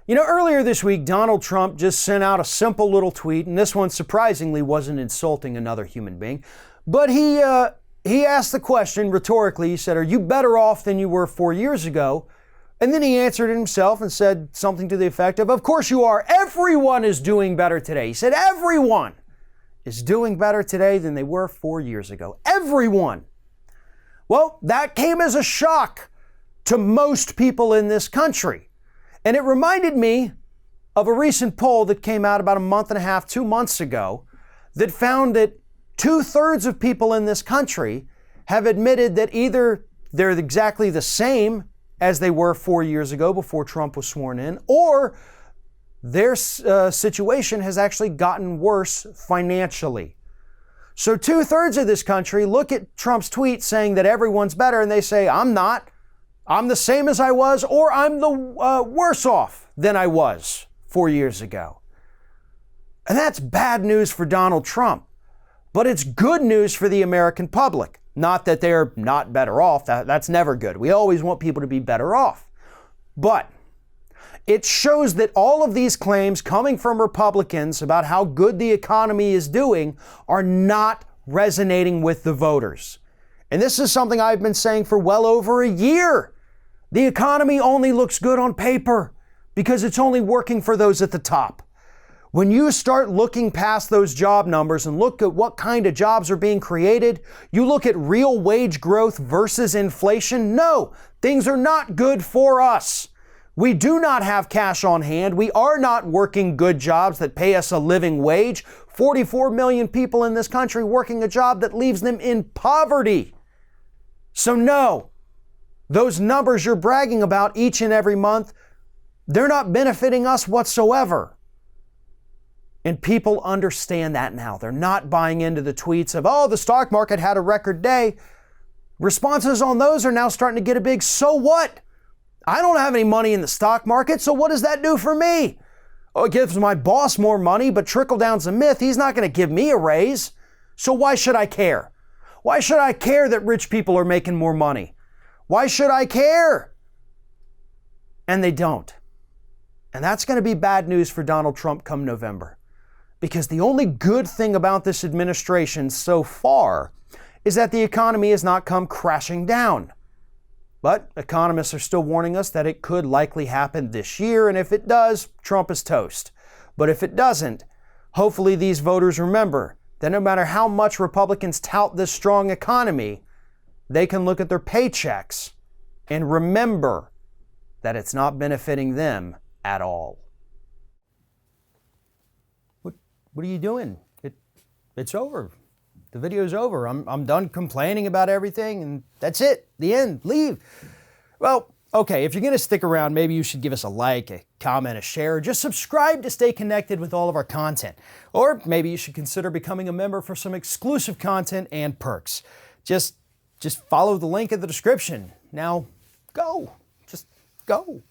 You know, earlier this week, Donald Trump just sent out a simple little tweet, and this one surprisingly wasn't insulting another human being, but he asked the question rhetorically. He said, "Are you better off than you were 4 years ago?" And then he answered it himself and said something to the effect of course you are. Everyone is doing better today. He said, everyone is doing better today than they were 4 years ago. Everyone. Well, that came as a shock to most people in this country. And it reminded me of a recent poll that came out about a month and a half, 2 months ago, that found that 2/3 of people in this country have admitted that either they're exactly the same as they were 4 years ago before Trump was sworn in, or their situation has actually gotten worse financially. So 2/3 of this country look at Trump's tweet saying that everyone's better, and they say, I'm not. I'm the same as I was, or I'm the worse off than I was 4 years ago. And that's bad news for Donald Trump, but it's good news for the American public. Not that they're not better off. That's never good. We always want people to be better off. But it shows that all of these claims coming from Republicans about how good the economy is doing are not resonating with the voters. And this is something I've been saying for well over a year. The economy only looks good on paper because it's only working for those at the top. When you start looking past those job numbers and look at what kind of jobs are being created, you look at real wage growth versus inflation. No, things are not good for us. We do not have cash on hand. We are not working good jobs that pay us a living wage. 44 million people in this country working a job that leaves them in poverty. So no, those numbers you're bragging about each and every month, they're not benefiting us whatsoever. And people understand that now. They're not buying into the tweets of, the stock market had a record day. Responses on those are now starting to get a big, so what? I don't have any money in the stock market, so what does that do for me? Oh, it gives my boss more money, but trickle down's a myth. He's not going to give me a raise. So why should I care? Why should I care that rich people are making more money? Why should I care? And they don't. And that's going to be bad news for Donald Trump come November. Because the only good thing about this administration so far is that the economy has not come crashing down. But economists are still warning us that it could likely happen this year, and if it does, Trump is toast. But if it doesn't, hopefully these voters remember that no matter how much Republicans tout this strong economy, they can look at their paychecks and remember that it's not benefiting them at all. What are you doing? It's over. The video's over. I'm done complaining about everything, and that's it. The end. Leave. Well, okay, if you're going to stick around, maybe you should give us a like, a comment, a share, or just subscribe to stay connected with all of our content. Or maybe you should consider becoming a member for some exclusive content and perks. Just follow the link in the description. Now, go. Just go.